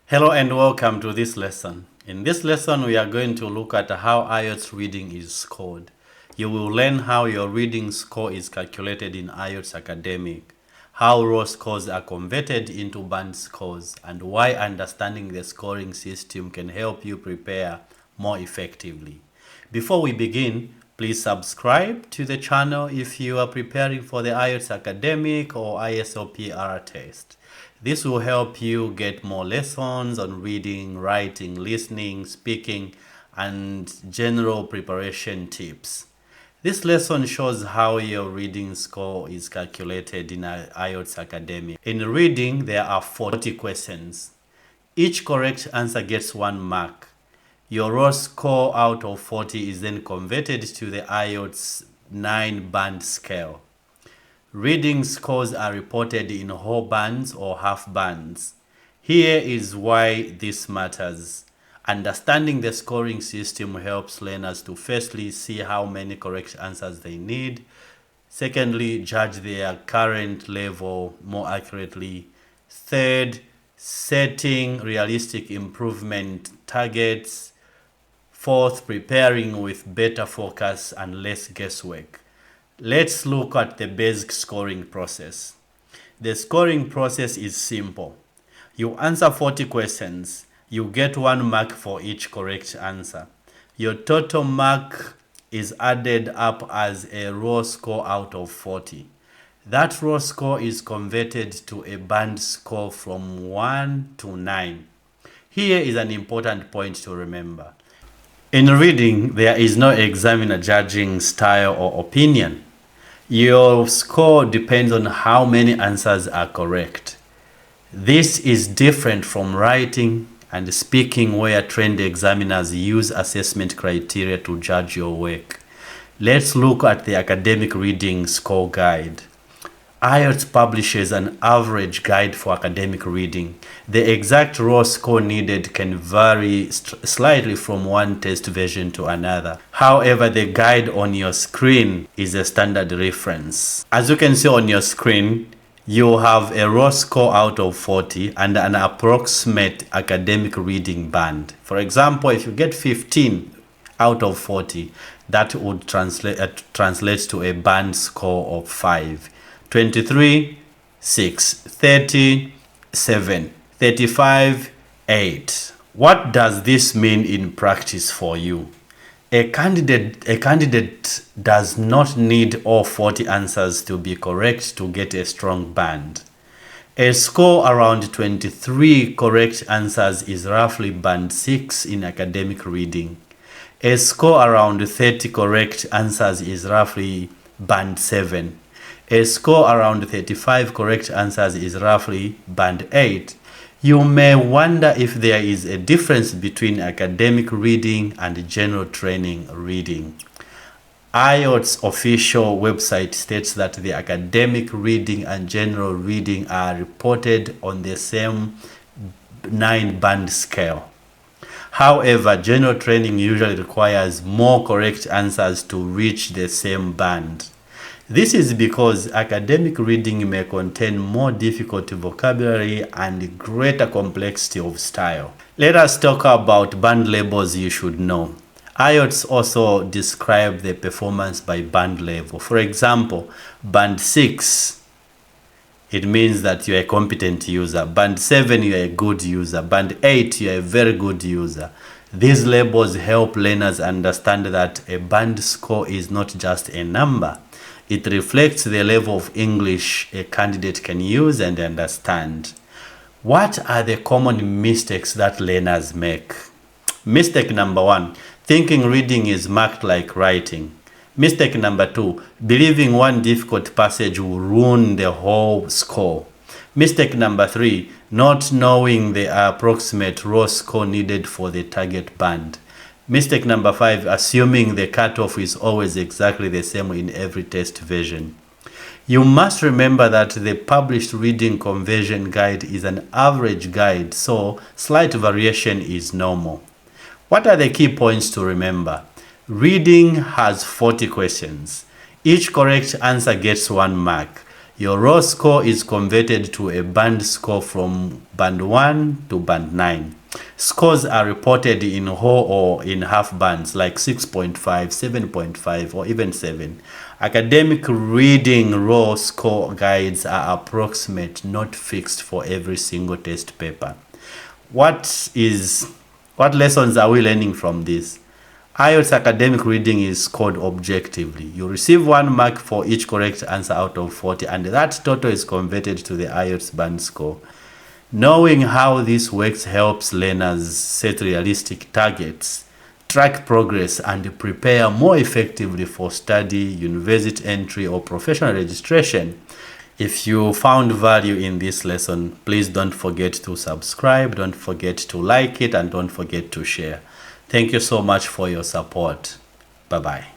Hello and welcome to this lesson. In this lesson, we are going to look at how IELTS reading is scored. You will learn how your reading score is calculated in IELTS Academic, how raw scores are converted into band scores, and why understanding the scoring system can help you prepare more effectively. Before we begin, please subscribe to the channel if you are preparing for the IELTS Academic or ISLPR test. This will help you get more lessons on reading, writing, listening, speaking, and general preparation tips. This lesson shows how your reading score is calculated in IELTS Academic. In reading, there are 40 questions. Each correct answer gets 1 mark. Your raw score out of 40 is then converted to the IELTS 9-band scale. Reading scores are reported in whole bands or half bands. Here is why this matters. Understanding the scoring system helps learners to firstly see how many correct answers they need, secondly, judge their current level more accurately, third, setting realistic improvement targets, fourth, preparing with better focus and less guesswork. Let's look at the basic scoring process. The scoring process is simple. You answer 40 questions. You get 1 mark for each correct answer. Your total mark is added up as a raw score out of 40. That raw score is converted to a band score from 1 to 9. Here is an important point to remember. In reading, there is no examiner judging style or opinion. Your score depends on how many answers are correct. This is different from writing and speaking, where trained examiners use assessment criteria to judge your work. Let's look at the academic reading score guide. IELTS publishes an average guide for academic reading. The exact raw score needed can vary slightly from one test version to another. However, the guide on your screen is a standard reference. As you can see on your screen, you have a raw score out of 40 and an approximate academic reading band. For example, if you get 15 out of 40, that would translate to a band score of 5. 23, 6, 30, 7, 35, 8. What does this mean in practice for you? A candidate does not need all 40 answers to be correct to get a strong band. A score around 23 correct answers is roughly band 6 in academic reading. A score around 30 correct answers is roughly band 7. A score around 35 correct answers is roughly band 8. You may wonder if there is a difference between academic reading and general training reading. IELTS official website states that the academic reading and general reading are reported on the same 9-band scale. However, general training usually requires more correct answers to reach the same band. This is because academic reading may contain more difficult vocabulary and greater complexity of style. Let us talk about band labels you should know. IELTS also describe the performance by band level. For example, band 6, it means that you are a competent user. Band 7, you are a good user. Band 8, you are a very good user. These labels help learners understand that a band score is not just a number. It reflects the level of English a candidate can use and understand. What are the common mistakes that learners make? Mistake number 1, thinking reading is marked like writing. Mistake number 2, believing one difficult passage will ruin the whole score. Mistake number 3, not knowing the approximate raw score needed for the target band. Mistake number 5, assuming the cutoff is always exactly the same in every test version. You must remember that the published reading conversion guide is an average guide, so slight variation is normal. What are the key points to remember? Reading has 40 questions. Each correct answer gets 1 mark. Your raw score is converted to a band score from band 1 to band 9. Scores are reported in whole or in half bands like 6.5, 7.5, or even 7. Academic reading raw score guides are approximate, not fixed for every single test paper. What lessons are we learning from this? IELTS academic reading is scored objectively. You receive 1 mark for each correct answer out of 40, and that total is converted to the IELTS band score. Knowing how this works helps learners set realistic targets, track progress, and prepare more effectively for study, university entry, or professional registration. If you found value in this lesson, please don't forget to subscribe, don't forget to like it, and don't forget to share. Thank you so much for your support. Bye-bye.